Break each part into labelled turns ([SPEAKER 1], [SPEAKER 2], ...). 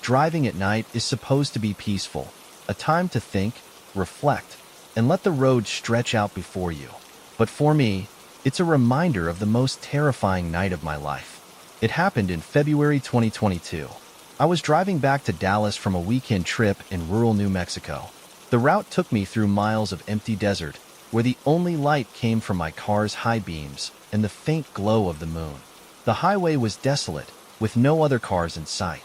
[SPEAKER 1] Driving at night is supposed to be peaceful, a time to think, reflect, and let the road stretch out before you. But for me, it's a reminder of the most terrifying night of my life. It happened in February 2022. I was driving back to Dallas from a weekend trip in rural New Mexico. The route took me through miles of empty desert, where the only light came from my car's high beams and the faint glow of the moon. The highway was desolate, with no other cars in sight.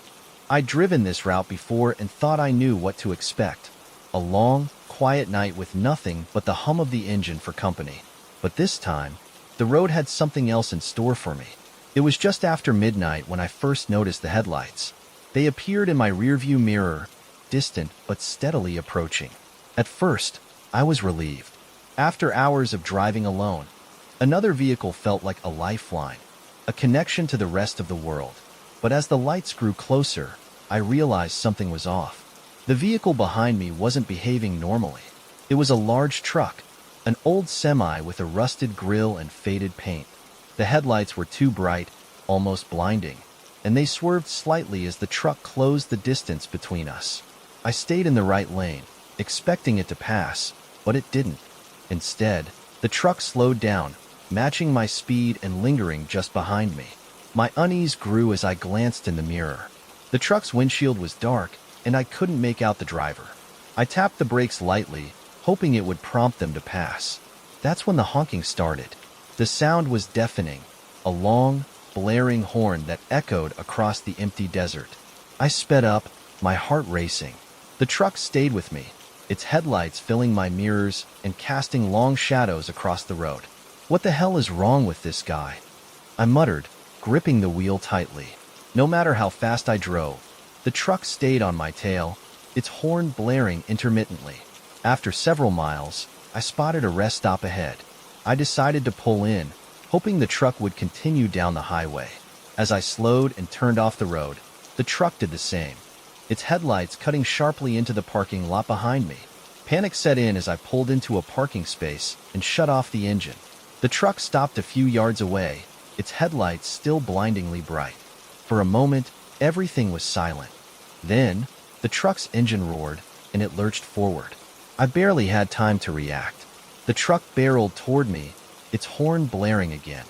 [SPEAKER 1] I'd driven this route before and thought I knew what to expect. A long, quiet night with nothing but the hum of the engine for company. But this time, the road had something else in store for me. It was just after midnight when I first noticed the headlights. They appeared in my rearview mirror, distant but steadily approaching. At first, I was relieved. After hours of driving alone, another vehicle felt like a lifeline, a connection to the rest of the world. But as the lights grew closer, I realized something was off. The vehicle behind me wasn't behaving normally. It was a large truck, an old semi with a rusted grille and faded paint. The headlights were too bright, almost blinding, and they swerved slightly as the truck closed the distance between us. I stayed in the right lane, expecting it to pass, but it didn't. Instead, the truck slowed down, matching my speed and lingering just behind me. My unease grew as I glanced in the mirror. The truck's windshield was dark, and I couldn't make out the driver. I tapped the brakes lightly, hoping it would prompt them to pass. That's when the honking started. The sound was deafening, a long, blaring horn that echoed across the empty desert. I sped up, my heart racing. The truck stayed with me, its headlights filling my mirrors and casting long shadows across the road. What the hell is wrong with this guy? I muttered, gripping the wheel tightly. No matter how fast I drove, the truck stayed on my tail, its horn blaring intermittently. After several miles, I spotted a rest stop ahead. I decided to pull in, hoping the truck would continue down the highway. As I slowed and turned off the road, the truck did the same, its headlights cutting sharply into the parking lot behind me. Panic set in as I pulled into a parking space and shut off the engine. The truck stopped a few yards away, its headlights still blindingly bright. For a moment, everything was silent. Then, the truck's engine roared, and it lurched forward. I barely had time to react. The truck barreled toward me, its horn blaring again.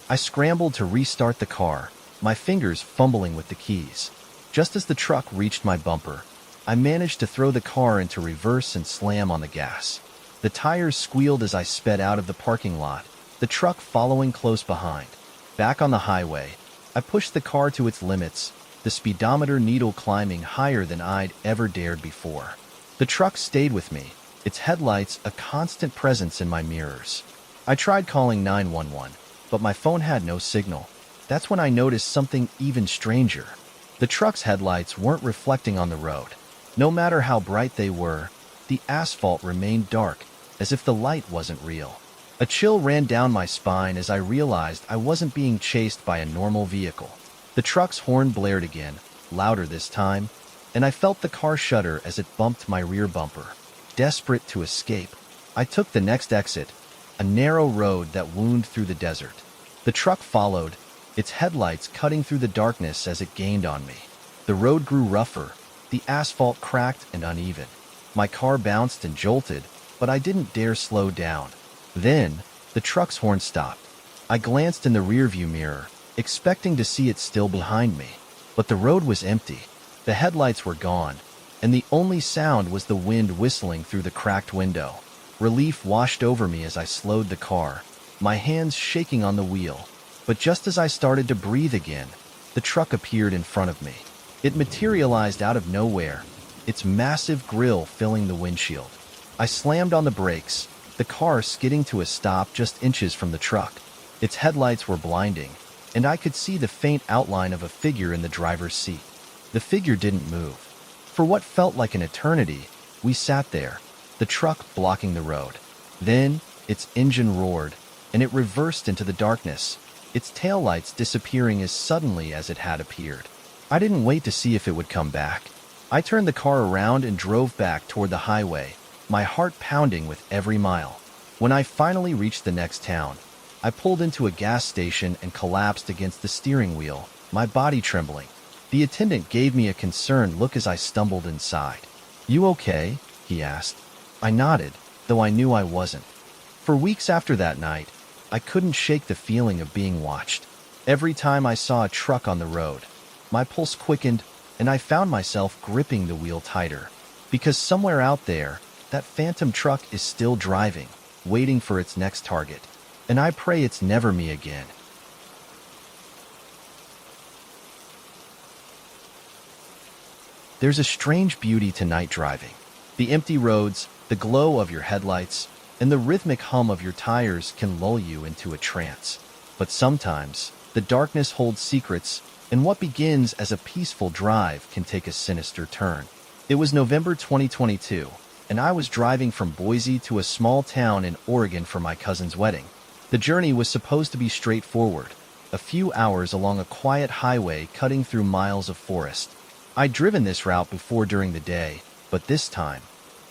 [SPEAKER 1] I scrambled to restart the car, my fingers fumbling with the keys. Just as the truck reached my bumper, I managed to throw the car into reverse and slam on the gas. The tires squealed as I sped out of the parking lot, the truck following close behind. Back on the highway, I pushed the car to its limits, the speedometer needle climbing higher than I'd ever dared before. The truck stayed with me, its headlights a constant presence in my mirrors. I tried calling 911, but my phone had no signal. That's when I noticed something even stranger. The truck's headlights weren't reflecting on the road. No matter how bright they were, the asphalt remained dark, as if the light wasn't real. A chill ran down my spine as I realized I wasn't being chased by a normal vehicle. The truck's horn blared again, louder this time, and I felt the car shudder as it bumped my rear bumper. Desperate to escape, I took the next exit, a narrow road that wound through the desert. The truck followed, its headlights cutting through the darkness as it gained on me. The road grew rougher, the asphalt cracked and uneven. My car bounced and jolted, but I didn't dare slow down. Then, the truck's horn stopped. I glanced in the rearview mirror, expecting to see it still behind me. But the road was empty. The headlights were gone, and the only sound was the wind whistling through the cracked window. Relief washed over me as I slowed the car, my hands shaking on the wheel. But just as I started to breathe again, the truck appeared in front of me. It materialized out of nowhere, its massive grille filling the windshield. I slammed on the brakes, the car skidding to a stop just inches from the truck. Its headlights were blinding, and I could see the faint outline of a figure in the driver's seat. The figure didn't move. For what felt like an eternity, we sat there, the truck blocking the road. Then, its engine roared, and it reversed into the darkness, its taillights disappearing as suddenly as it had appeared. I didn't wait to see if it would come back. I turned the car around and drove back toward the highway, my heart pounding with every mile. When I finally reached the next town, I pulled into a gas station and collapsed against the steering wheel, my body trembling. The attendant gave me a concerned look as I stumbled inside. "You okay?" he asked. I nodded, though I knew I wasn't. For weeks after that night, I couldn't shake the feeling of being watched. Every time I saw a truck on the road, my pulse quickened and I found myself gripping the wheel tighter. Because somewhere out there, that phantom truck is still driving, waiting for its next target. And I pray it's never me again. There's a strange beauty to night driving. The empty roads, the glow of your headlights, and the rhythmic hum of your tires can lull you into a trance. But sometimes, the darkness holds secrets, and what begins as a peaceful drive can take a sinister turn. It was November 2022, and I was driving from Boise to a small town in Oregon for my cousin's wedding. The journey was supposed to be straightforward, a few hours along a quiet highway cutting through miles of forest. I'd driven this route before during the day, but this time,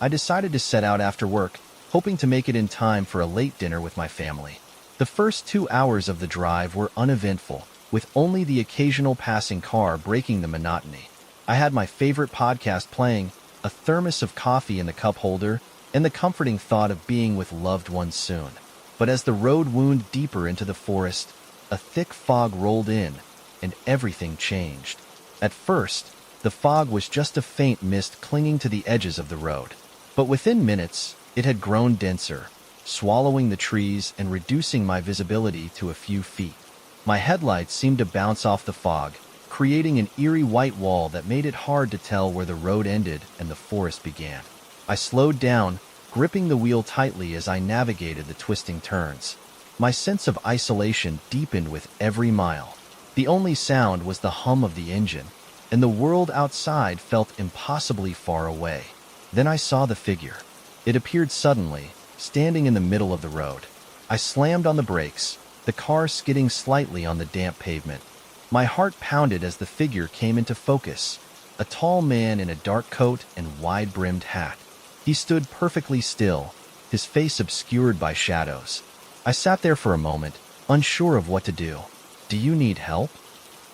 [SPEAKER 1] I decided to set out after work, hoping to make it in time for a late dinner with my family. The first 2 hours of the drive were uneventful, with only the occasional passing car breaking the monotony. I had my favorite podcast playing, a thermos of coffee in the cup holder, and the comforting thought of being with loved ones soon. But as the road wound deeper into the forest, a thick fog rolled in, and everything changed. At first, the fog was just a faint mist clinging to the edges of the road. But within minutes, it had grown denser, swallowing the trees and reducing my visibility to a few feet. My headlights seemed to bounce off the fog, creating an eerie white wall that made it hard to tell where the road ended and the forest began. I slowed down, gripping the wheel tightly as I navigated the twisting turns. My sense of isolation deepened with every mile. The only sound was the hum of the engine, and the world outside felt impossibly far away. Then I saw the figure. It appeared suddenly, standing in the middle of the road. I slammed on the brakes, the car skidding slightly on the damp pavement. My heart pounded as the figure came into focus, a tall man in a dark coat and wide-brimmed hat. He stood perfectly still, his face obscured by shadows. I sat there for a moment, unsure of what to do. "Do you need help?"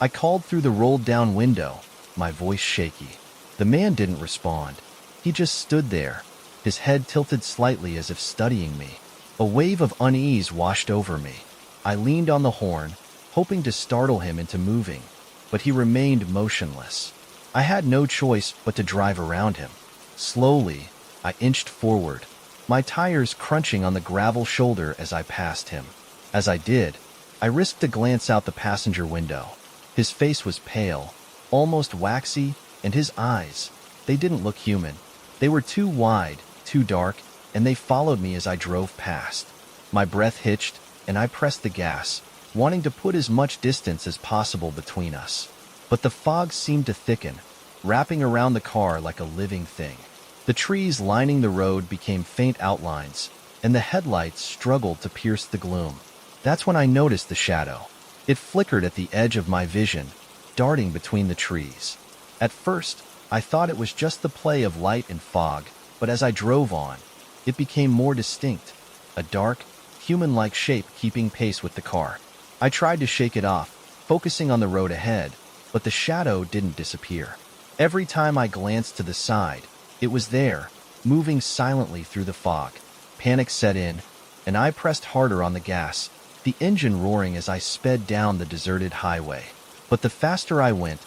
[SPEAKER 1] I called through the rolled-down window, my voice shaky. The man didn't respond. He just stood there, his head tilted slightly as if studying me. A wave of unease washed over me. I leaned on the horn, hoping to startle him into moving, but he remained motionless. I had no choice but to drive around him. Slowly, I inched forward, my tires crunching on the gravel shoulder as I passed him. As I did, I risked a glance out the passenger window. His face was pale, almost waxy, and his eyes, they didn't look human. They were too wide, too dark, and they followed me as I drove past. My breath hitched, and I pressed the gas, wanting to put as much distance as possible between us. But the fog seemed to thicken, wrapping around the car like a living thing. The trees lining the road became faint outlines, and the headlights struggled to pierce the gloom. That's when I noticed the shadow. It flickered at the edge of my vision, darting between the trees. At first, I thought it was just the play of light and fog, but as I drove on, it became more distinct, a dark, human-like shape keeping pace with the car. I tried to shake it off, focusing on the road ahead, but the shadow didn't disappear. Every time I glanced to the side, it was there, moving silently through the fog. Panic set in, and I pressed harder on the gas, the engine roaring as I sped down the deserted highway. But the faster I went,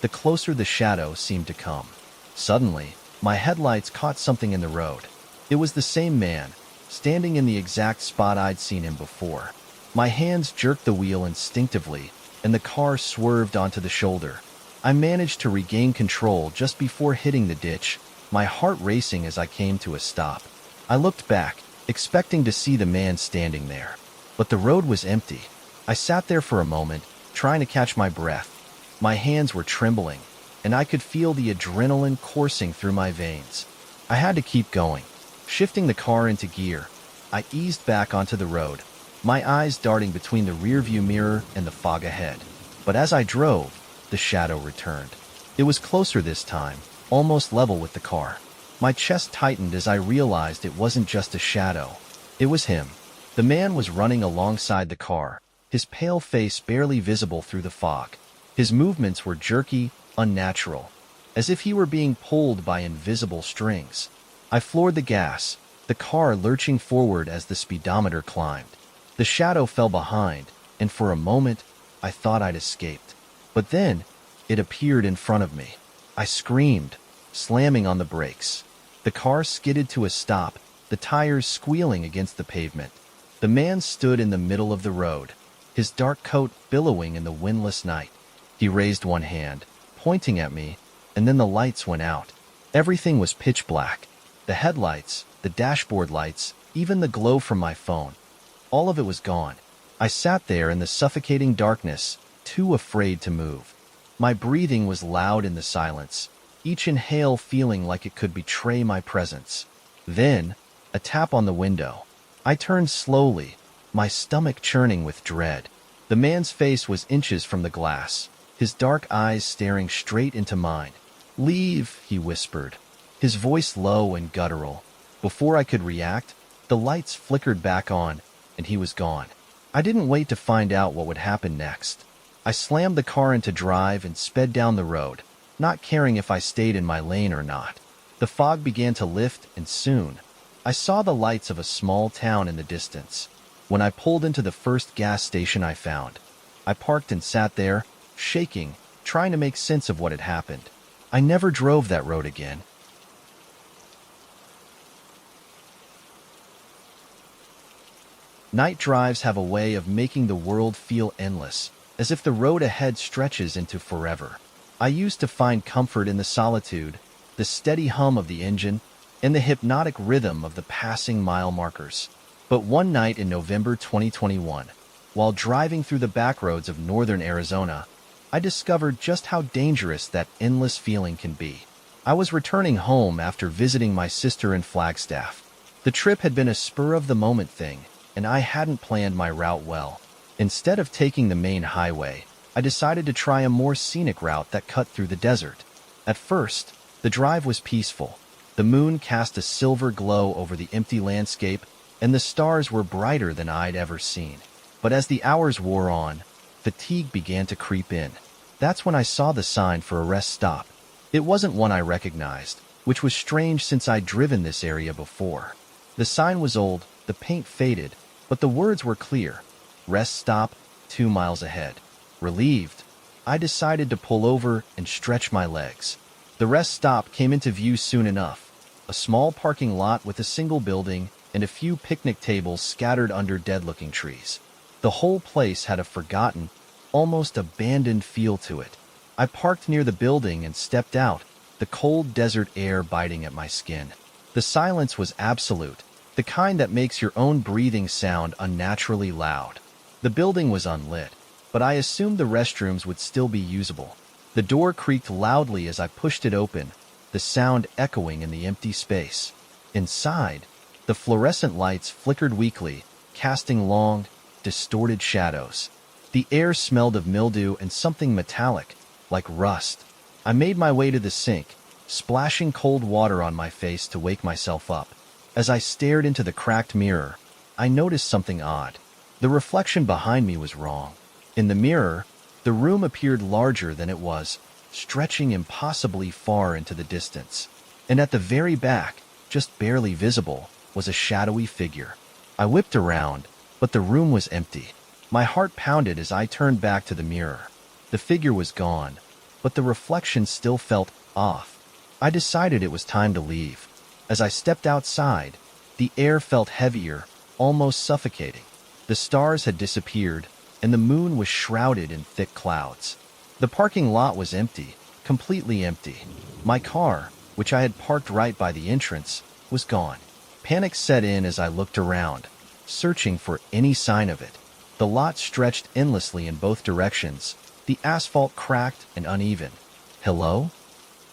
[SPEAKER 1] the closer the shadow seemed to come. Suddenly, my headlights caught something in the road. It was the same man, standing in the exact spot I'd seen him before. My hands jerked the wheel instinctively, and the car swerved onto the shoulder. I managed to regain control just before hitting the ditch, my heart racing as I came to a stop. I looked back, expecting to see the man standing there. But the road was empty. I sat there for a moment, trying to catch my breath. My hands were trembling, and I could feel the adrenaline coursing through my veins. I had to keep going. Shifting the car into gear, I eased back onto the road, my eyes darting between the rearview mirror and the fog ahead. But as I drove, the shadow returned. It was closer this time, almost level with the car. My chest tightened as I realized it wasn't just a shadow. It was him. The man was running alongside the car, his pale face barely visible through the fog. His movements were jerky, unnatural, as if he were being pulled by invisible strings. I floored the gas, the car lurching forward as the speedometer climbed. The shadow fell behind, and for a moment, I thought I'd escaped. But then, it appeared in front of me. I screamed, slamming on the brakes. The car skidded to a stop, the tires squealing against the pavement. The man stood in the middle of the road, his dark coat billowing in the windless night. He raised one hand, pointing at me, and then the lights went out. Everything was pitch black. The headlights, the dashboard lights, even the glow from my phone. All of it was gone. I sat there in the suffocating darkness, too afraid to move. My breathing was loud in the silence, each inhale feeling like it could betray my presence. Then, a tap on the window. I turned slowly, my stomach churning with dread. The man's face was inches from the glass, his dark eyes staring straight into mine. "Leave," he whispered, his voice low and guttural. Before I could react, the lights flickered back on, and he was gone. I didn't wait to find out what would happen next. I slammed the car into drive and sped down the road, not caring if I stayed in my lane or not. The fog began to lift, and soon, I saw the lights of a small town in the distance. When I pulled into the first gas station I found, I parked and sat there, shaking, trying to make sense of what had happened. I never drove that road again. Night drives have a way of making the world feel endless, as if the road ahead stretches into forever. I used to find comfort in the solitude, the steady hum of the engine, and the hypnotic rhythm of the passing mile markers. But one night in November 2021, while driving through the backroads of northern Arizona, I discovered just how dangerous that endless feeling can be. I was returning home after visiting my sister in Flagstaff. The trip had been a spur-of-the-moment thing, and I hadn't planned my route well. Instead of taking the main highway, I decided to try a more scenic route that cut through the desert. At first, the drive was peaceful. The moon cast a silver glow over the empty landscape, and the stars were brighter than I'd ever seen. But as the hours wore on, fatigue began to creep in. That's when I saw the sign for a rest stop. It wasn't one I recognized, which was strange since I'd driven this area before. The sign was old, the paint faded, but the words were clear. Rest stop, 2 miles ahead. Relieved, I decided to pull over and stretch my legs. The rest stop came into view soon enough. A small parking lot with a single building and a few picnic tables scattered under dead-looking trees. The whole place had a forgotten, almost abandoned feel to it. I parked near the building and stepped out, the cold desert air biting at my skin. The silence was absolute, the kind that makes your own breathing sound unnaturally loud. The building was unlit, but I assumed the restrooms would still be usable. The door creaked loudly as I pushed it open, the sound echoing in the empty space. Inside, the fluorescent lights flickered weakly, casting long, distorted shadows. The air smelled of mildew and something metallic, like rust. I made my way to the sink, splashing cold water on my face to wake myself up. As I stared into the cracked mirror, I noticed something odd. The reflection behind me was wrong. In the mirror, the room appeared larger than it was, stretching impossibly far into the distance. And at the very back, just barely visible, was a shadowy figure. I whipped around, but the room was empty. My heart pounded as I turned back to the mirror. The figure was gone, but the reflection still felt off. I decided it was time to leave. As I stepped outside, the air felt heavier, almost suffocating. The stars had disappeared, and the moon was shrouded in thick clouds. The parking lot was empty, completely empty. My car, which I had parked right by the entrance, was gone. Panic set in as I looked around, searching for any sign of it. The lot stretched endlessly in both directions, the asphalt cracked and uneven. "Hello?"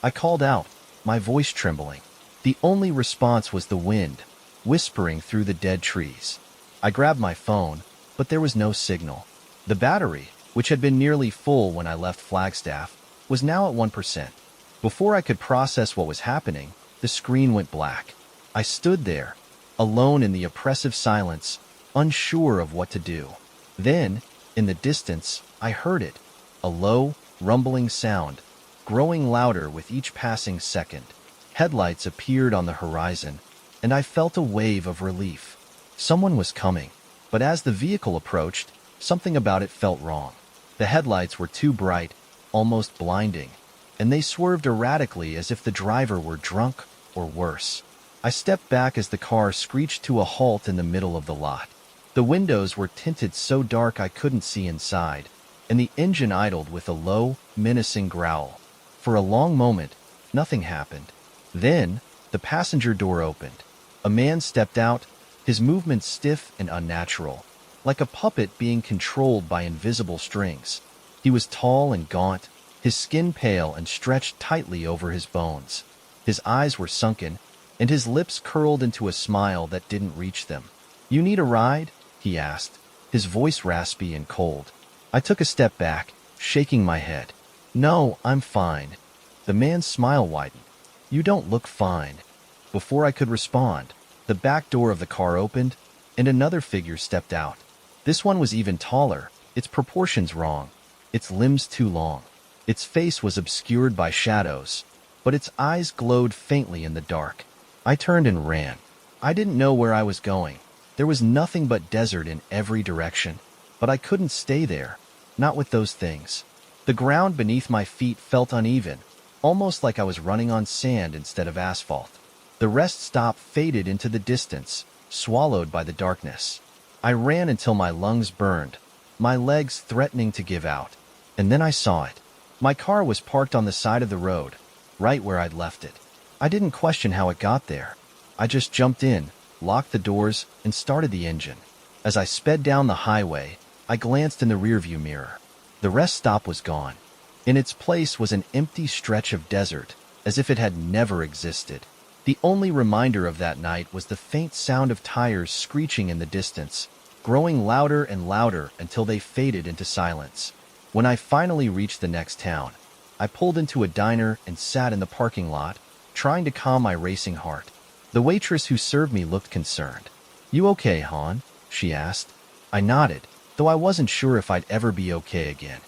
[SPEAKER 1] I called out, my voice trembling. The only response was the wind, whispering through the dead trees. I grabbed my phone, but there was no signal. The battery, which had been nearly full when I left Flagstaff, was now at 1%. Before I could process what was happening, the screen went black. I stood there, alone in the oppressive silence, unsure of what to do. Then, in the distance, I heard it, a low, rumbling sound, growing louder with each passing second. Headlights appeared on the horizon, and I felt a wave of relief. Someone was coming, but as the vehicle approached, something about it felt wrong. The headlights were too bright, almost blinding, and they swerved erratically as if the driver were drunk or worse. I stepped back as the car screeched to a halt in the middle of the lot. The windows were tinted so dark I couldn't see inside, and the engine idled with a low, menacing growl. For a long moment, nothing happened. Then, the passenger door opened. A man stepped out, his movements stiff and unnatural, like a puppet being controlled by invisible strings. He was tall and gaunt, his skin pale and stretched tightly over his bones. His eyes were sunken, and his lips curled into a smile that didn't reach them. "You need a ride?" he asked, his voice raspy and cold. I took a step back, shaking my head. "No, I'm fine." The man's smile widened. "You don't look fine." Before I could respond, the back door of the car opened, and another figure stepped out. This one was even taller, its proportions wrong, its limbs too long. Its face was obscured by shadows, but its eyes glowed faintly in the dark. I turned and ran. I didn't know where I was going. There was nothing but desert in every direction, but I couldn't stay there, not with those things. The ground beneath my feet felt uneven, almost like I was running on sand instead of asphalt. The rest stop faded into the distance, swallowed by the darkness. I ran until my lungs burned, my legs threatening to give out. And then I saw it. My car was parked on the side of the road, right where I'd left it. I didn't question how it got there. I just jumped in, locked the doors, and started the engine. As I sped down the highway, I glanced in the rearview mirror. The rest stop was gone. In its place was an empty stretch of desert, as if it had never existed. The only reminder of that night was the faint sound of tires screeching in the distance, growing louder and louder until they faded into silence. When I finally reached the next town, I pulled into a diner and sat in the parking lot, trying to calm my racing heart. The waitress who served me looked concerned. "You okay, Han?" she asked. I nodded, though I wasn't sure if I'd ever be okay again.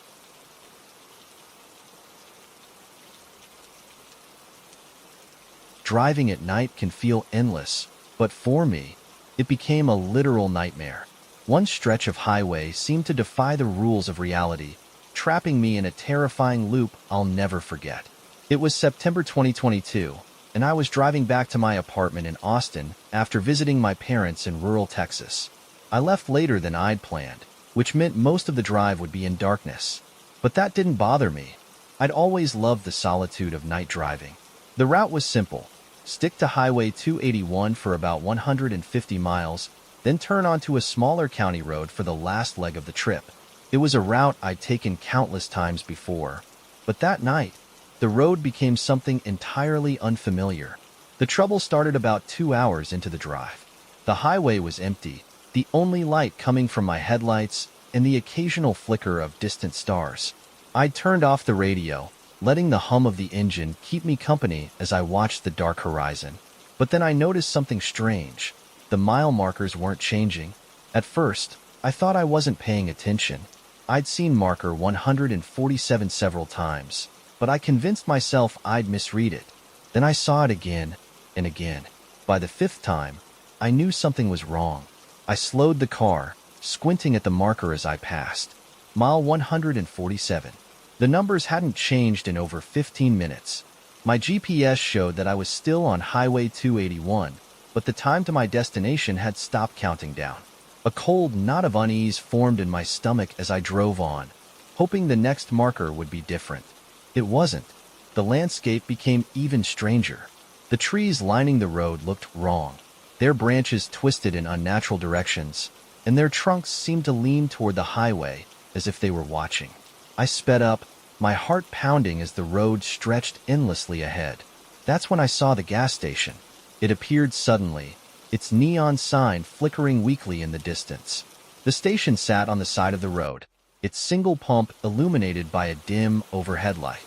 [SPEAKER 1] Driving at night can feel endless, but for me, it became a literal nightmare. One stretch of highway seemed to defy the rules of reality, trapping me in a terrifying loop I'll never forget. It was September 2022, and I was driving back to my apartment in Austin after visiting my parents in rural Texas. I left later than I'd planned, which meant most of the drive would be in darkness. But that didn't bother me. I'd always loved the solitude of night driving. The route was simple. Stick to Highway 281 for about 150 miles, then turn onto a smaller county road for the last leg of the trip. It was a route I'd taken countless times before, but that night, the road became something entirely unfamiliar. The trouble started about 2 hours into the drive. The highway was empty, the only light coming from my headlights and the occasional flicker of distant stars. I'd turned off the radio, letting the hum of the engine keep me company as I watched the dark horizon. But then I noticed something strange. The mile markers weren't changing. At first, I thought I wasn't paying attention. I'd seen marker 147 several times, but I convinced myself I'd misread it. Then I saw it again and again. By the 5th time, I knew something was wrong. I slowed the car, squinting at the marker as I passed. Mile 147. The numbers hadn't changed in over 15 minutes. My GPS showed that I was still on Highway 281, but the time to my destination had stopped counting down. A cold knot of unease formed in my stomach as I drove on, hoping the next marker would be different. It wasn't. The landscape became even stranger. The trees lining the road looked wrong. Their branches twisted in unnatural directions, and their trunks seemed to lean toward the highway as if they were watching. I sped up, my heart pounding as the road stretched endlessly ahead. That's when I saw the gas station. It appeared suddenly, its neon sign flickering weakly in the distance. The station sat on the side of the road, its single pump illuminated by a dim overhead light.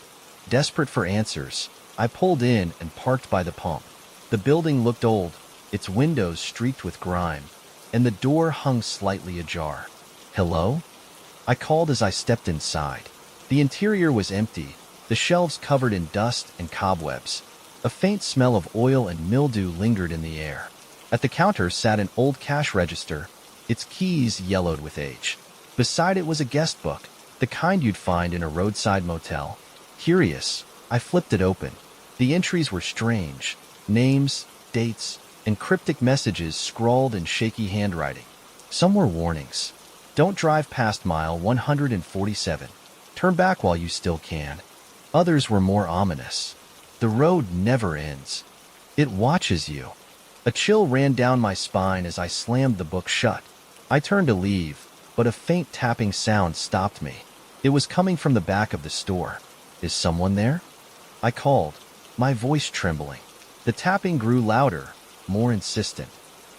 [SPEAKER 1] Desperate for answers, I pulled in and parked by the pump. The building looked old, its windows streaked with grime, and the door hung slightly ajar. "Hello?" I called as I stepped inside. The interior was empty, the shelves covered in dust and cobwebs. A faint smell of oil and mildew lingered in the air. At the counter sat an old cash register, its keys yellowed with age. Beside it was a guest book, the kind you'd find in a roadside motel. Curious, I flipped it open. The entries were strange. Names, dates, and cryptic messages scrawled in shaky handwriting. Some were warnings. Don't drive past mile 147. Turn back while you still can. Others were more ominous. The road never ends. It watches you. A chill ran down my spine as I slammed the book shut. I turned to leave, but a faint tapping sound stopped me. It was coming from the back of the store. Is someone there? I called, my voice trembling. The tapping grew louder, more insistent.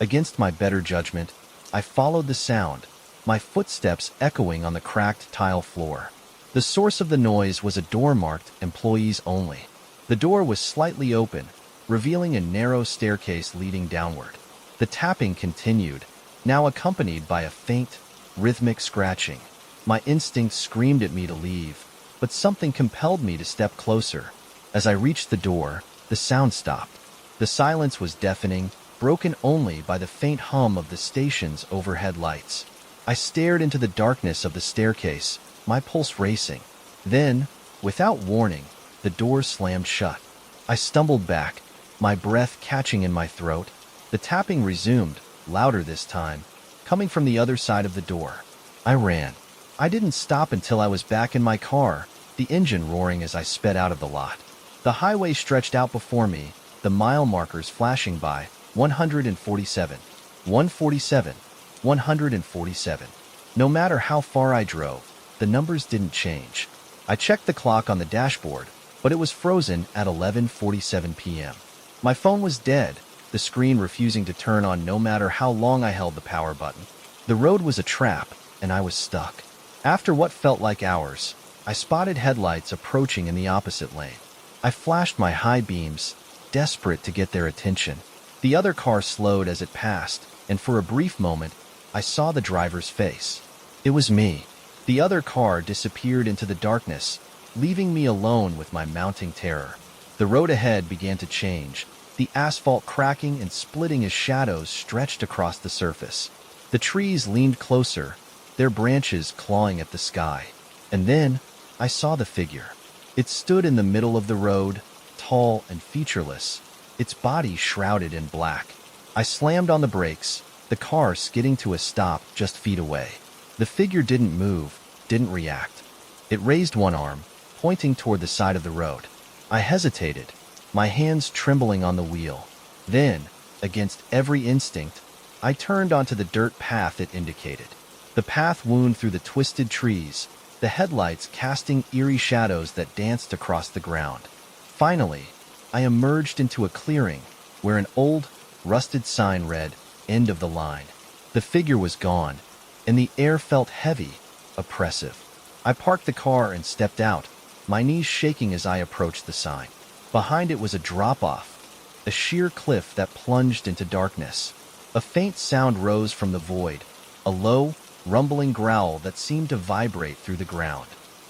[SPEAKER 1] Against my better judgment, I followed the sound, my footsteps echoing on the cracked tile floor. The source of the noise was a door marked "Employees Only." The door was slightly open, revealing a narrow staircase leading downward. The tapping continued, now accompanied by a faint, rhythmic scratching. My instincts screamed at me to leave, but something compelled me to step closer. As I reached the door, the sound stopped. The silence was deafening, broken only by the faint hum of the station's overhead lights. I stared into the darkness of the staircase, my pulse racing. Then, without warning, the door slammed shut. I stumbled back, my breath catching in my throat. The tapping resumed, louder this time, coming from the other side of the door. I ran. I didn't stop until I was back in my car, the engine roaring as I sped out of the lot. The highway stretched out before me, the mile markers flashing by, 147, 147, 147. No matter how far I drove, the numbers didn't change. I checked the clock on the dashboard, but it was frozen at 11:47 p.m. My phone was dead, the screen refusing to turn on no matter how long I held the power button. The road was a trap, and I was stuck. After what felt like hours, I spotted headlights approaching in the opposite lane. I flashed my high beams, desperate to get their attention. The other car slowed as it passed, and for a brief moment, I saw the driver's face. It was me. The other car disappeared into the darkness, leaving me alone with my mounting terror. The road ahead began to change, the asphalt cracking and splitting as shadows stretched across the surface. The trees leaned closer, their branches clawing at the sky. And then, I saw the figure. It stood in the middle of the road, tall and featureless, its body shrouded in black. I slammed on the brakes, the car skidding to a stop just feet away. The figure didn't move, didn't react. It raised one arm, pointing toward the side of the road. I hesitated, my hands trembling on the wheel. Then, against every instinct, I turned onto the dirt path it indicated. The path wound through the twisted trees, the headlights casting eerie shadows that danced across the ground. Finally, I emerged into a clearing where an old, rusted sign read, "End of the line." The figure was gone, and the air felt heavy, oppressive. I parked the car and stepped out, my knees shaking as I approached the sign. Behind it was a drop-off, a sheer cliff that plunged into darkness. A faint sound rose from the void, a low, rumbling growl that seemed to vibrate through the ground.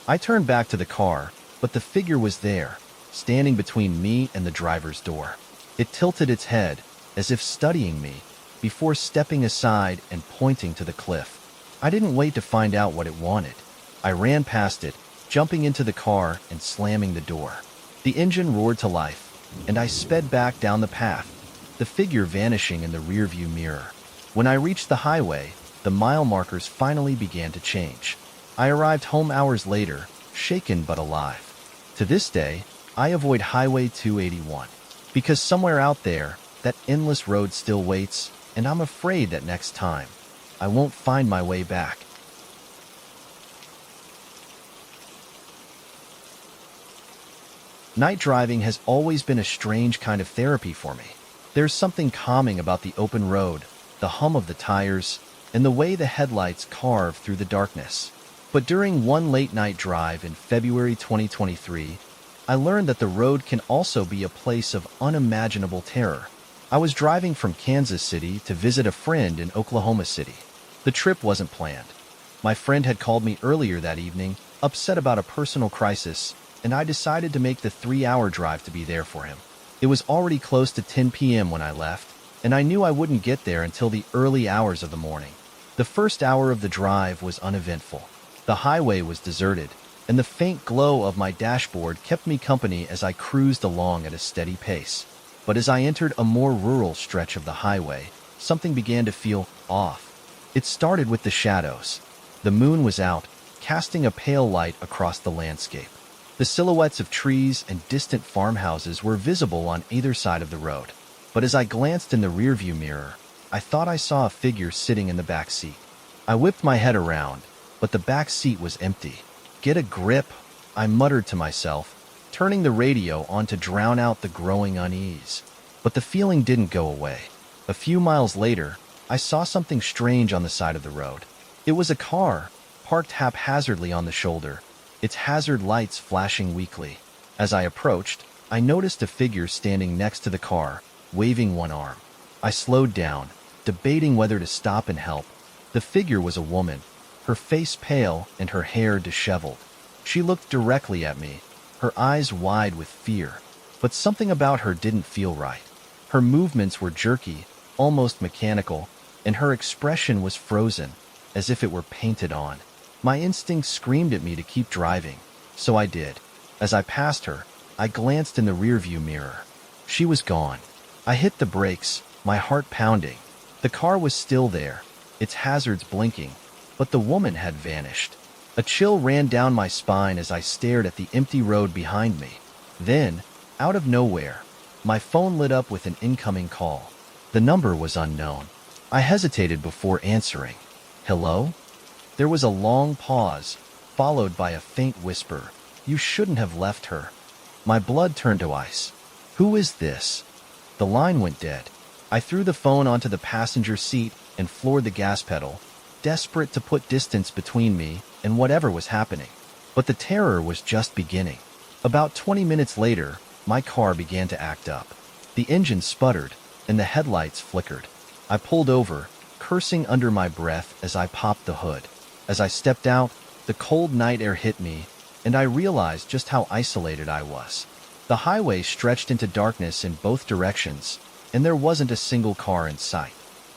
[SPEAKER 1] I turned back to the car, but the figure was there, standing between me and the driver's door. It tilted its head, as if studying me, before stepping aside and pointing to the cliff. I didn't wait to find out what it wanted. I ran past it, jumping into the car and slamming the door. The engine roared to life, and I sped back down the path, the figure vanishing in the rearview mirror. When I reached the highway, the mile markers finally began to change. I arrived home hours later, shaken but alive. To this day, I avoid Highway 281, because somewhere out there, that endless road still waits, and I'm afraid that next time, I won't find my way back. Night driving has always been a strange kind of therapy for me. There's something calming about the open road, the hum of the tires, and the way the headlights carve through the darkness. But during one late-night drive in February 2023, I learned that the road can also be a place of unimaginable terror. I was driving from Kansas City to visit a friend in Oklahoma City. The trip wasn't planned. My friend had called me earlier that evening, upset about a personal crisis, and I decided to make the 3-hour drive to be there for him. It was already close to 10 p.m. when I left, and I knew I wouldn't get there until the early hours of the morning. The first hour of the drive was uneventful. The highway was deserted, and the faint glow of my dashboard kept me company as I cruised along at a steady pace. But as I entered a more rural stretch of the highway, something began to feel off. It started with the shadows. The moon was out, casting a pale light across the landscape. The silhouettes of trees and distant farmhouses were visible on either side of the road. But as I glanced in the rearview mirror, I thought I saw a figure sitting in the back seat. I whipped my head around, but the back seat was empty. "Get a grip," I muttered to myself, turning the radio on to drown out the growing unease. But the feeling didn't go away. A few miles later, I saw something strange on the side of the road. It was a car, parked haphazardly on the shoulder, its hazard lights flashing weakly. As I approached, I noticed a figure standing next to the car, waving one arm. I slowed down, debating whether to stop and help. The figure was a woman, her face pale and her hair disheveled. She looked directly at me, her eyes wide with fear, but something about her didn't feel right. Her movements were jerky, almost mechanical, and her expression was frozen, as if it were painted on. My instinct screamed at me to keep driving, so I did. As I passed her, I glanced in the rearview mirror. She was gone. I hit the brakes, my heart pounding. The car was still there, its hazards blinking, but the woman had vanished. A chill ran down my spine as I stared at the empty road behind me. Then, out of nowhere, my phone lit up with an incoming call. The number was unknown. I hesitated before answering. "Hello?" There was a long pause, followed by a faint whisper. "You shouldn't have left her." My blood turned to ice. "Who is this?" The line went dead. I threw the phone onto the passenger seat and floored the gas pedal, desperate to put distance between me and whatever was happening. But the terror was just beginning. About 20 minutes later, my car began to act up. The engine sputtered, and the headlights flickered. I pulled over, cursing under my breath as I popped the hood. As I stepped out, the cold night air hit me, and I realized just how isolated I was. The highway stretched into darkness in both directions, and there wasn't a single car in sight.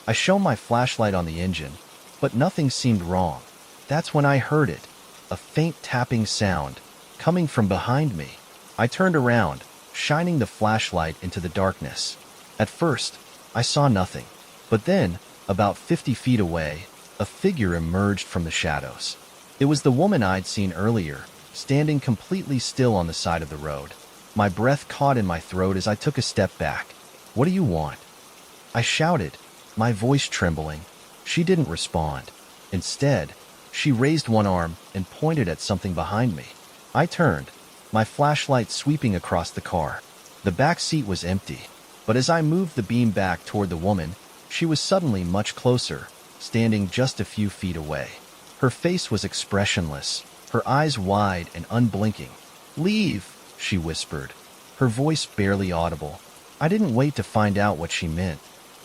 [SPEAKER 1] I shone my flashlight on the engine, but nothing seemed wrong. That's when I heard it, a faint tapping sound, coming from behind me. I turned around, shining the flashlight into the darkness. At first, I saw nothing, but then, about 50 feet away, a figure emerged from the shadows. It was the woman I'd seen earlier, standing completely still on the side of the road. My breath caught in my throat as I took a step back. "What do you want?" I shouted, my voice trembling. She didn't respond. Instead, she raised one arm and pointed at something behind me. I turned, my flashlight sweeping across the car. The back seat was empty, but as I moved the beam back toward the woman, she was suddenly much closer, standing just a few feet away. Her face was expressionless, her eyes wide and unblinking. "Leave," she whispered, her voice barely audible. I didn't wait to find out what she meant.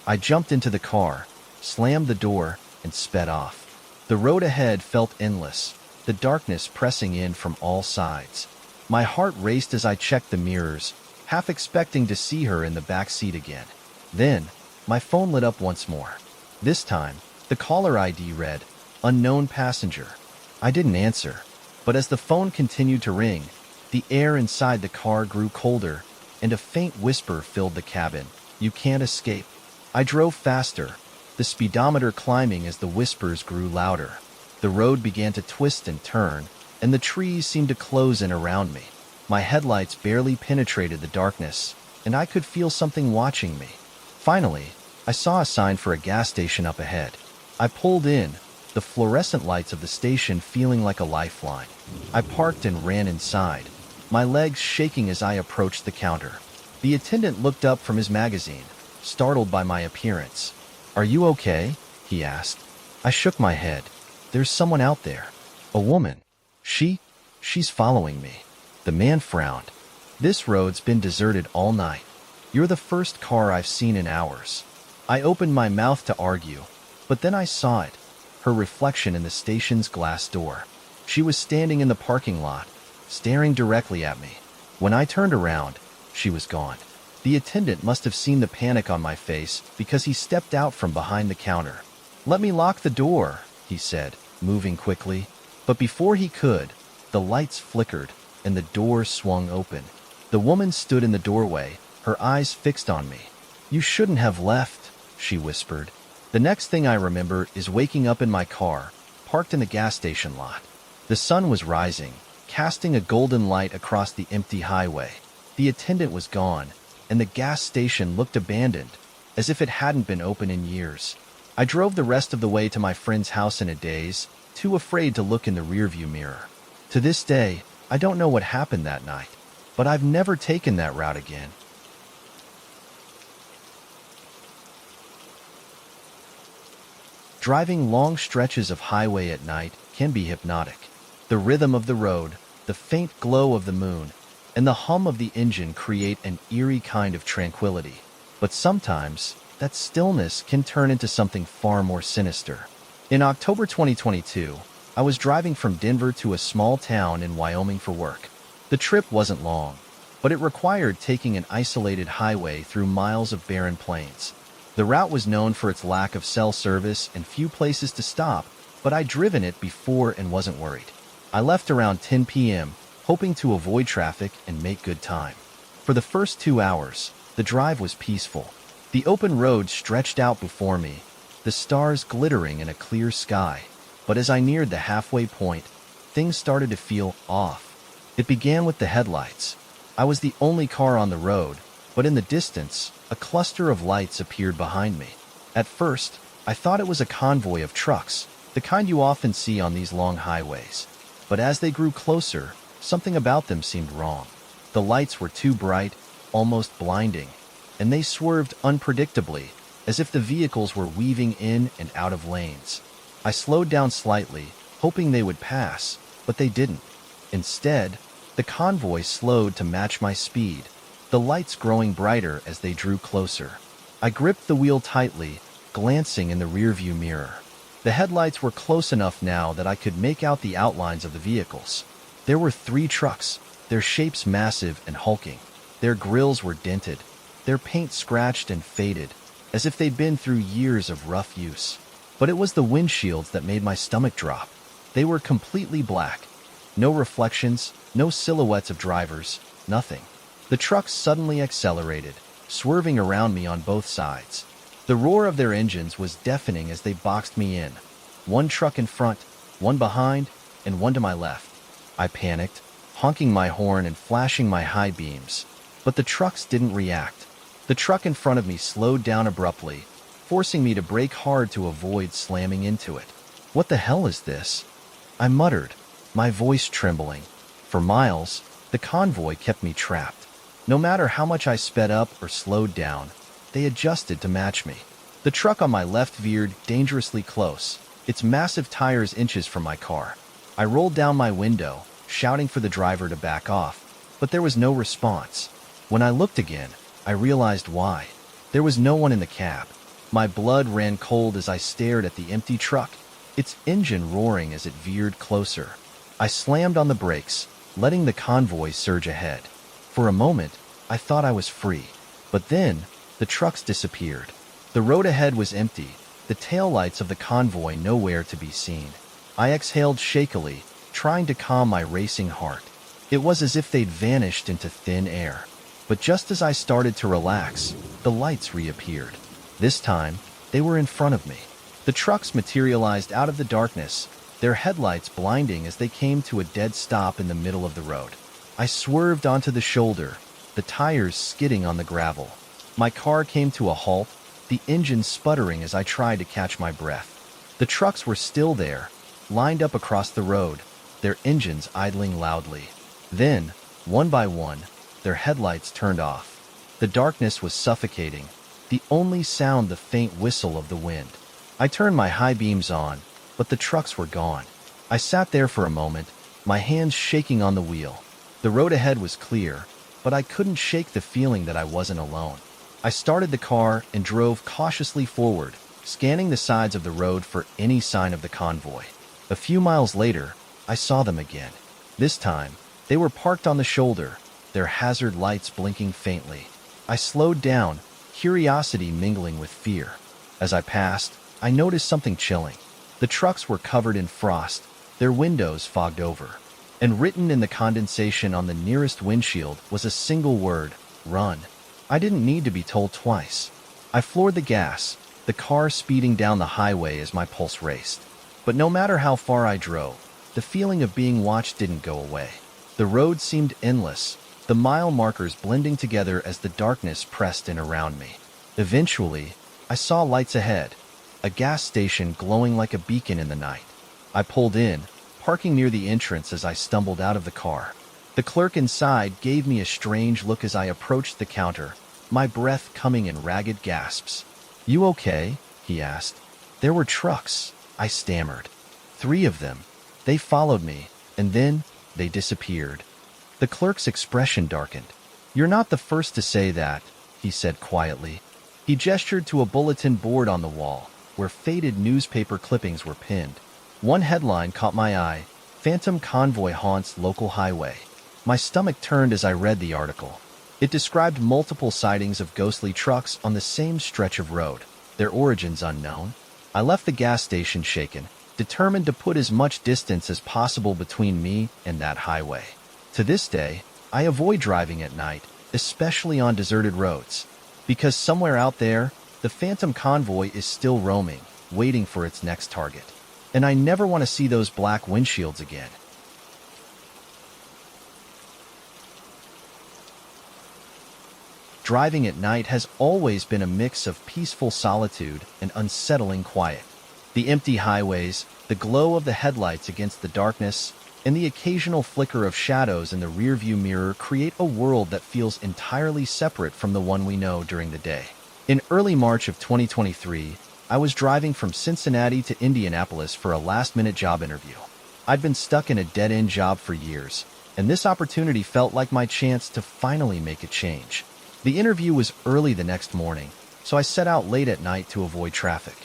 [SPEAKER 1] I jumped into the car, slammed the door, and sped off. The road ahead felt endless, the darkness pressing in from all sides. My heart raced as I checked the mirrors, half expecting to see her in the back seat again. Then, my phone lit up once more. This time, the caller ID read, "Unknown passenger." I didn't answer, but as the phone continued to ring, the air inside the car grew colder, and a faint whisper filled the cabin. "You can't escape." I drove faster, the speedometer climbing as the whispers grew louder. The road began to twist and turn, and the trees seemed to close in around me. My headlights barely penetrated the darkness, and I could feel something watching me. Finally, I saw a sign for a gas station up ahead. I pulled in, the fluorescent lights of the station feeling like a lifeline. I parked and ran inside, my legs shaking as I approached the counter. The attendant looked up from his magazine, startled by my appearance. "Are you okay?" he asked. I shook my head. "There's someone out there. A woman. She's following me." The man frowned. "This road's been deserted all night. You're the first car I've seen in hours." I opened my mouth to argue, but then I saw it, her reflection in the station's glass door. She was standing in the parking lot, staring directly at me. When I turned around, she was gone. The attendant must have seen the panic on my face because he stepped out from behind the counter. "Let me lock the door," he said, moving quickly. But before he could, the lights flickered and the door swung open. The woman stood in the doorway, her eyes fixed on me. "You shouldn't have left," she whispered. The next thing I remember is waking up in my car, parked in the gas station lot. The sun was rising, casting a golden light across the empty highway. The attendant was gone, and the gas station looked abandoned, as if it hadn't been open in years. I drove the rest of the way to my friend's house in a daze, too afraid to look in the rearview mirror. To this day, I don't know what happened that night, but I've never taken that route again. Driving long stretches of highway at night can be hypnotic. The rhythm of the road, the faint glow of the moon, and the hum of the engine create an eerie kind of tranquility. But sometimes, that stillness can turn into something far more sinister. In October 2022, I was driving from Denver to a small town in Wyoming for work. The trip wasn't long, but it required taking an isolated highway through miles of barren plains. The route was known for its lack of cell service and few places to stop, but I'd driven it before and wasn't worried. I left around 10 p.m., hoping to avoid traffic and make good time. For the first 2 hours, the drive was peaceful. The open road stretched out before me, the stars glittering in a clear sky. But as I neared the halfway point, things started to feel off. It began with the headlights. I was the only car on the road, but in the distance, a cluster of lights appeared behind me. At first, I thought it was a convoy of trucks, the kind you often see on these long highways. But as they grew closer, something about them seemed wrong. The lights were too bright, almost blinding, and they swerved unpredictably, as if the vehicles were weaving in and out of lanes. I slowed down slightly, hoping they would pass, but they didn't. Instead, the convoy slowed to match my speed, the lights growing brighter as they drew closer. I gripped the wheel tightly, glancing in the rearview mirror. The headlights were close enough now that I could make out the outlines of the vehicles. There were 3 trucks, their shapes massive and hulking. Their grills were dented, their paint scratched and faded, as if they'd been through years of rough use. But it was the windshields that made my stomach drop. They were completely black. No reflections, no silhouettes of drivers, nothing. The trucks suddenly accelerated, swerving around me on both sides. The roar of their engines was deafening as they boxed me in. One truck in front, one behind, and one to my left. I panicked, honking my horn and flashing my high beams. But the trucks didn't react. The truck in front of me slowed down abruptly, forcing me to brake hard to avoid slamming into it. "What the hell is this?" I muttered, my voice trembling. For miles, the convoy kept me trapped. No matter how much I sped up or slowed down, they adjusted to match me. The truck on my left veered dangerously close, its massive tires inches from my car. I rolled down my window, shouting for the driver to back off, but there was no response. When I looked again, I realized why. There was no one in the cab. My blood ran cold as I stared at the empty truck, its engine roaring as it veered closer. I slammed on the brakes, letting the convoy surge ahead. For a moment, I thought I was free. But then, the trucks disappeared. The road ahead was empty, the taillights of the convoy nowhere to be seen. I exhaled shakily, trying to calm my racing heart. It was as if they'd vanished into thin air. But just as I started to relax, the lights reappeared. This time, they were in front of me. The trucks materialized out of the darkness, their headlights blinding as they came to a dead stop in the middle of the road. I swerved onto the shoulder, the tires skidding on the gravel. My car came to a halt, the engine sputtering as I tried to catch my breath. The trucks were still there, lined up across the road, their engines idling loudly. Then, one by one, their headlights turned off. The darkness was suffocating, the only sound the faint whistle of the wind. I turned my high beams on, but the trucks were gone. I sat there for a moment, my hands shaking on the wheel. The road ahead was clear, but I couldn't shake the feeling that I wasn't alone. I started the car and drove cautiously forward, scanning the sides of the road for any sign of the convoy. A few miles later, I saw them again. This time, They were parked on the shoulder, their hazard lights blinking faintly. I slowed down, curiosity mingling with fear. As I passed, I noticed something chilling. The trucks were covered in frost, their windows fogged over, and written in the condensation on the nearest windshield was a single word: run. I didn't need to be told twice. I floored the gas, the car speeding down the highway as my pulse raced. But no matter how far I drove, the feeling of being watched didn't go away. The road seemed endless, the mile markers blending together as the darkness pressed in around me. Eventually, I saw lights ahead, a gas station glowing like a beacon in the night. I pulled in, parking near the entrance as I stumbled out of the car. The clerk inside gave me a strange look as I approached the counter, my breath coming in ragged gasps. "You okay?" he asked. "There were trucks," I stammered. 3 of them. They followed me, and then they disappeared. The clerk's expression darkened. "You're not the first to say that," he said quietly. He gestured to a bulletin board on the wall, where faded newspaper clippings were pinned. One headline caught my eye: "Phantom Convoy Haunts Local Highway." My stomach turned as I read the article. It described multiple sightings of ghostly trucks on the same stretch of road, their origins unknown. I left the gas station shaken, determined to put as much distance as possible between me and that highway. To this day, I avoid driving at night, especially on deserted roads, because somewhere out there, the Phantom Convoy is still roaming, waiting for its next target. And I never want to see those black windshields again. Driving at night has always been a mix of peaceful solitude and unsettling quiet. The empty highways, the glow of the headlights against the darkness, and the occasional flicker of shadows in the rearview mirror create a world that feels entirely separate from the one we know during the day. In early March of 2023, I was driving from Cincinnati to Indianapolis for a last-minute job interview. I'd been stuck in a dead-end job for years, and this opportunity felt like my chance to finally make a change. The interview was early the next morning, so I set out late at night to avoid traffic.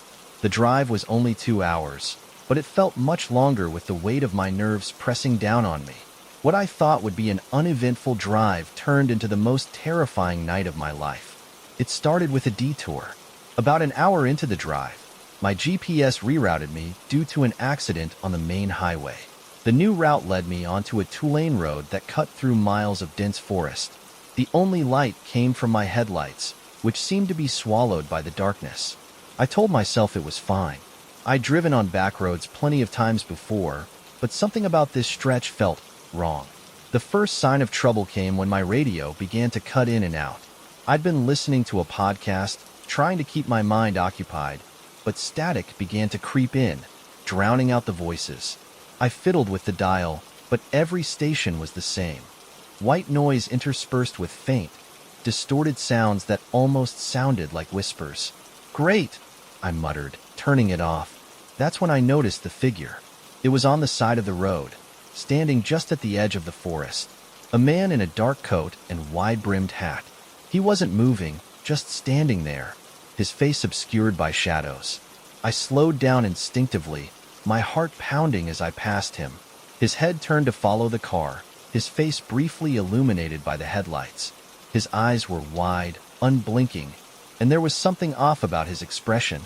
[SPEAKER 1] The drive was only 2 hours, but it felt much longer with the weight of my nerves pressing down on me. What I thought would be an uneventful drive turned into the most terrifying night of my life. It started with a detour. About an hour into the drive, my GPS rerouted me due to an accident on the main highway. The new route led me onto a 2-lane road that cut through miles of dense forest. The only light came from my headlights, which seemed to be swallowed by the darkness. I told myself it was fine. I'd driven on back roads plenty of times before, but something about this stretch felt wrong. The first sign of trouble came when my radio began to cut in and out. I'd been listening to a podcast, trying to keep my mind occupied, but static began to creep in, drowning out the voices. I fiddled with the dial, but every station was the same. White noise interspersed with faint, distorted sounds that almost sounded like whispers. "Great," I muttered, turning it off. That's when I noticed the figure. It was on the side of the road, standing just at the edge of the forest. A man in a dark coat and wide-brimmed hat. He wasn't moving, just standing there, his face obscured by shadows. I slowed down instinctively, my heart pounding as I passed him. His head turned to follow the car, his face briefly illuminated by the headlights. His eyes were wide, unblinking, and there was something off about his expression,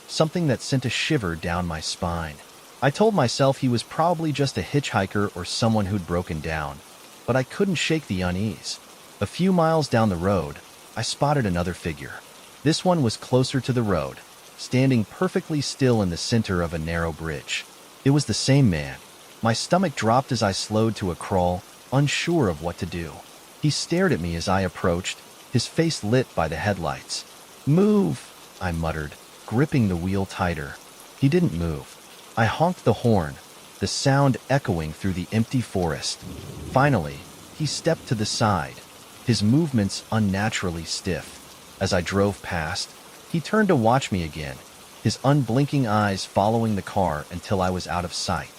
[SPEAKER 1] something that sent a shiver down my spine. I told myself he was probably just a hitchhiker or someone who'd broken down, but I couldn't shake the unease. A few miles down the road, I spotted another figure. This one was closer to the road, standing perfectly still in the center of a narrow bridge. It was the same man. My stomach dropped as I slowed to a crawl, unsure of what to do. He stared at me as I approached, his face lit by the headlights. "Move," I muttered, gripping the wheel tighter. He didn't move. I honked the horn, the sound echoing through the empty forest. Finally, he stepped to the side, his movements unnaturally stiff. As I drove past, he turned to watch me again, his unblinking eyes following the car until I was out of sight.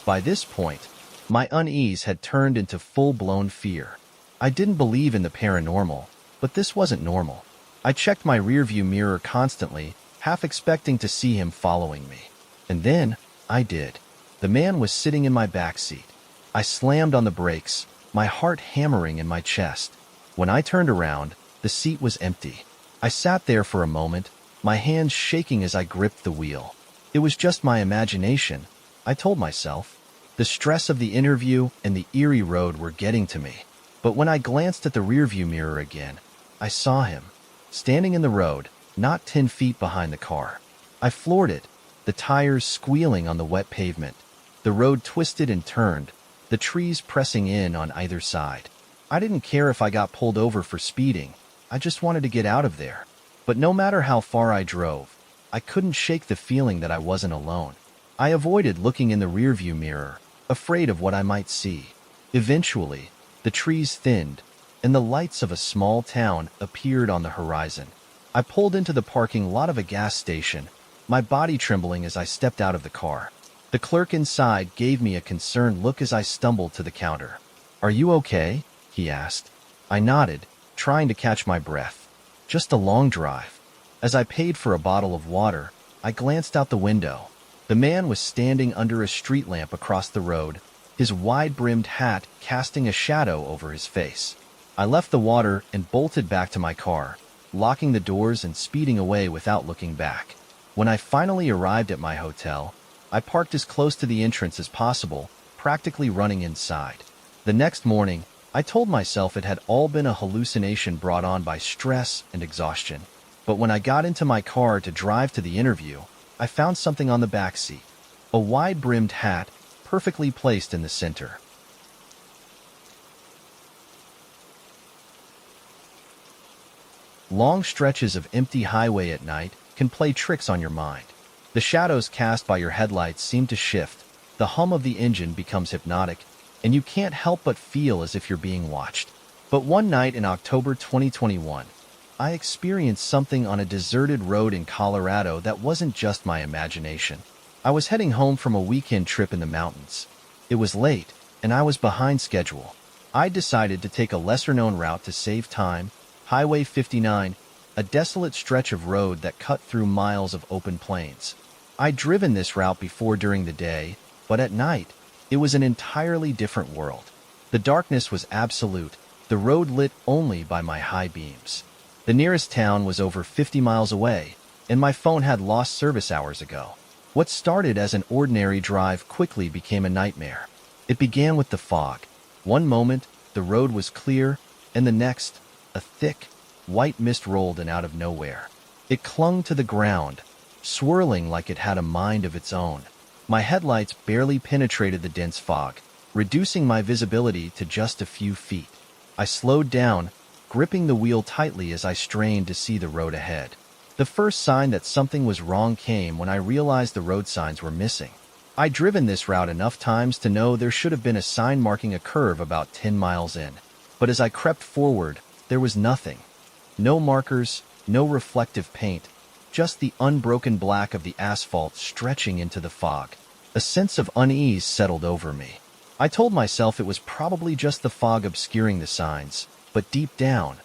[SPEAKER 1] By this point, my unease had turned into full-blown fear. I didn't believe in the paranormal, but this wasn't normal. I checked my rearview mirror constantly, half expecting to see him following me. And then, I did. The man was sitting in my back seat. I slammed on the brakes, my heart hammering in my chest. When I turned around, the seat was empty. I sat there for a moment, my hands shaking as I gripped the wheel. It was just my imagination, I told myself. The stress of the interview and the eerie road were getting to me. But when I glanced at the rearview mirror again, I saw him, standing in the road, not 10 feet behind the car. I floored it, the tires squealing on the wet pavement. The road twisted and turned, the trees pressing in on either side. I didn't care if I got pulled over for speeding. I just wanted to get out of there. But no matter how far I drove, I couldn't shake the feeling that I wasn't alone. I avoided looking in the rearview mirror, afraid of what I might see. Eventually, the trees thinned, and the lights of a small town appeared on the horizon. I pulled into the parking lot of a gas station, my body trembling as I stepped out of the car. The clerk inside gave me a concerned look as I stumbled to the counter. "Are you okay?" he asked. I nodded, trying to catch my breath. "Just a long drive." As I paid for a bottle of water, I glanced out the window. The man was standing under a street lamp across the road, his wide-brimmed hat casting a shadow over his face. I left the water and bolted back to my car, locking the doors and speeding away without looking back. When I finally arrived at my hotel, I parked as close to the entrance as possible, practically running inside. The next morning, I told myself it had all been a hallucination brought on by stress and exhaustion. But when I got into my car to drive to the interview, I found something on the back seat. A wide-brimmed hat, perfectly placed in the center. Long stretches of empty highway at night can play tricks on your mind. The shadows cast by your headlights seem to shift, the hum of the engine becomes hypnotic, and you can't help but feel as if you're being watched. But one night in October 2021, I experienced something on a deserted road in Colorado that wasn't just my imagination. I was heading home from a weekend trip in the mountains. It was late, and I was behind schedule. I decided to take a lesser-known route to save time, Highway 59, a desolate stretch of road that cut through miles of open plains. I'd driven this route before during the day, but at night, it was an entirely different world. The darkness was absolute, the road lit only by my high beams. The nearest town was over 50 miles away, and my phone had lost service hours ago. What started as an ordinary drive quickly became a nightmare. It began with the fog. One moment, the road was clear, and the next, a thick, white mist rolled in out of nowhere. It clung to the ground, swirling like it had a mind of its own. My headlights barely penetrated the dense fog, reducing my visibility to just a few feet. I slowed down, gripping the wheel tightly as I strained to see the road ahead. The first sign that something was wrong came when I realized the road signs were missing. I'd driven this route enough times to know there should have been a sign marking a curve about 10 miles in. But as I crept forward, there was nothing. No markers, no reflective paint, just the unbroken black of the asphalt stretching into the fog. A sense of unease settled over me. I told myself it was probably just the fog obscuring the signs, but deep down,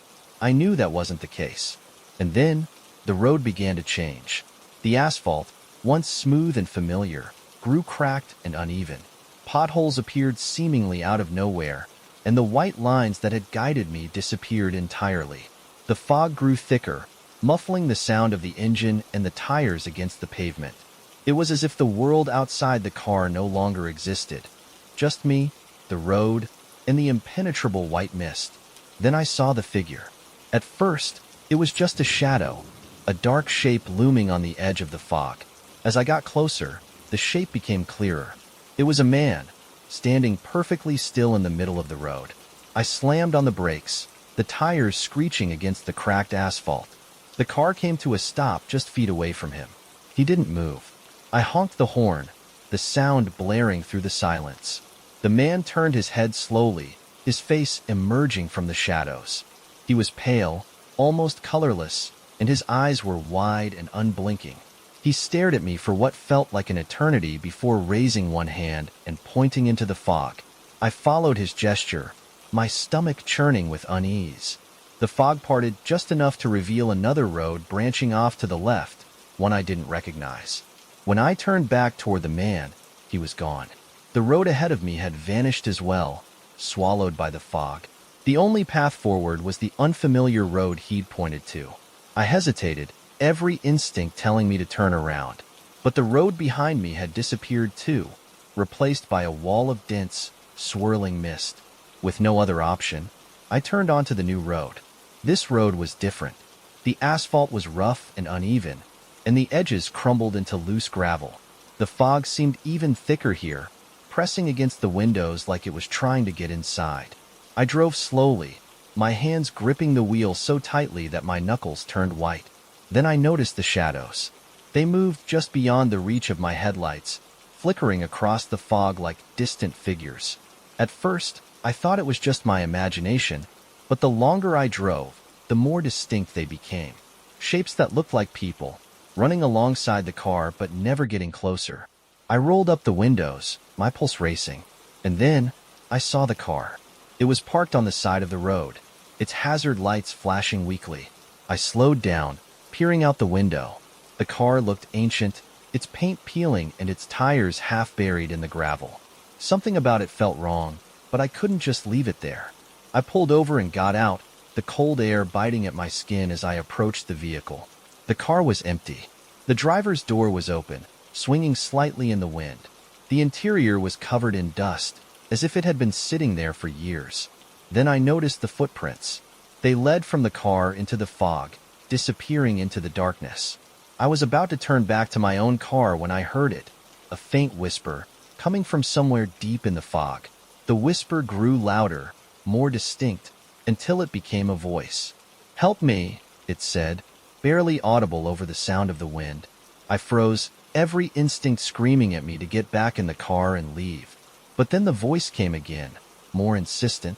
[SPEAKER 1] I knew that wasn't the case. And then, the road began to change. The asphalt, once smooth and familiar, grew cracked and uneven. Potholes appeared seemingly out of nowhere, and the white lines that had guided me disappeared entirely. The fog grew thicker, muffling the sound of the engine and the tires against the pavement. It was as if the world outside the car no longer existed. Just me, the road, and the impenetrable white mist. Then I saw the figure. At first, it was just a shadow, a dark shape looming on the edge of the fog. As I got closer, the shape became clearer. It was a man, standing perfectly still in the middle of the road. I slammed on the brakes, the tires screeching against the cracked asphalt. The car came to a stop just feet away from him. He didn't move. I honked the horn, the sound blaring through the silence. The man turned his head slowly, his face emerging from the shadows. He was pale, almost colorless, and his eyes were wide and unblinking. He stared at me for what felt like an eternity before raising one hand and pointing into the fog. I followed his gesture, my stomach churning with unease. The fog parted just enough to reveal another road branching off to the left, one I didn't recognize. When I turned back toward the man, he was gone. The road ahead of me had vanished as well, swallowed by the fog. The only path forward was the unfamiliar road he'd pointed to. I hesitated, every instinct telling me to turn around. But the road behind me had disappeared too, replaced by a wall of dense, swirling mist. With no other option, I turned onto the new road. This road was different. The asphalt was rough and uneven, and the edges crumbled into loose gravel. The fog seemed even thicker here, pressing against the windows like it was trying to get inside. I drove slowly, my hands gripping the wheel so tightly that my knuckles turned white. Then I noticed the shadows. They moved just beyond the reach of my headlights, flickering across the fog like distant figures. At first, I thought it was just my imagination, but the longer I drove, the more distinct they became. Shapes that looked like people, running alongside the car but never getting closer. I rolled up the windows, my pulse racing, and then I saw the car. It was parked on the side of the road, its hazard lights flashing weakly. I slowed down, peering out the window. The car looked ancient, its paint peeling and its tires half buried in the gravel. Something about it felt wrong, but I couldn't just leave it there. I pulled over and got out, the cold air biting at my skin as I approached the vehicle. The car was empty. The driver's door was open, swinging slightly in the wind. The interior was covered in dust, as if it had been sitting there for years. Then I noticed the footprints. They led from the car into the fog, disappearing into the darkness. I was about to turn back to my own car when I heard it, a faint whisper, coming from somewhere deep in the fog. The whisper grew louder, more distinct, until it became a voice. "Help me," it said, barely audible over the sound of the wind. I froze, every instinct screaming at me to get back in the car and leave. But then the voice came again, more insistent.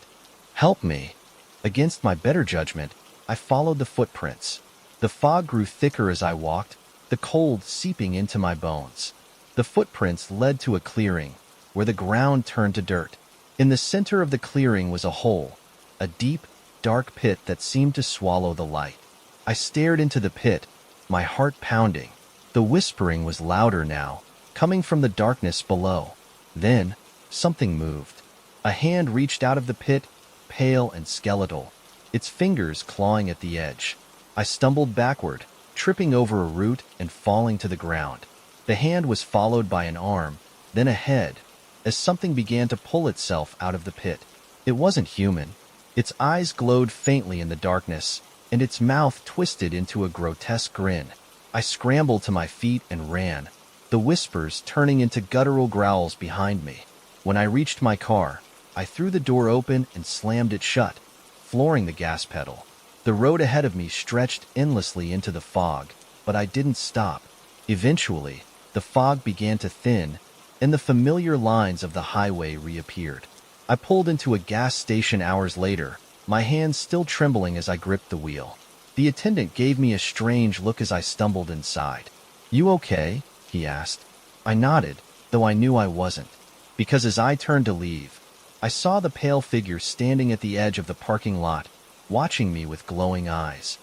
[SPEAKER 1] "Help me." Against my better judgment, I followed the footprints. The fog grew thicker as I walked, the cold seeping into my bones. The footprints led to a clearing, where the ground turned to dirt. In the center of the clearing was a hole, a deep, dark pit that seemed to swallow the light. I stared into the pit, my heart pounding. The whispering was louder now, coming from the darkness below. Then, something moved. A hand reached out of the pit, pale and skeletal, its fingers clawing at the edge. I stumbled backward, tripping over a root and falling to the ground. The hand was followed by an arm, then a head, as something began to pull itself out of the pit. It wasn't human. Its eyes glowed faintly in the darkness, and its mouth twisted into a grotesque grin. I scrambled to my feet and ran, the whispers turning into guttural growls behind me. When I reached my car, I threw the door open and slammed it shut, flooring the gas pedal. The road ahead of me stretched endlessly into the fog, but I didn't stop. Eventually, the fog began to thin, and the familiar lines of the highway reappeared. I pulled into a gas station hours later, my hands still trembling as I gripped the wheel. The attendant gave me a strange look as I stumbled inside. "You okay?" he asked. I nodded, though I knew I wasn't, because as I turned to leave, I saw the pale figure standing at the edge of the parking lot, watching me with glowing eyes.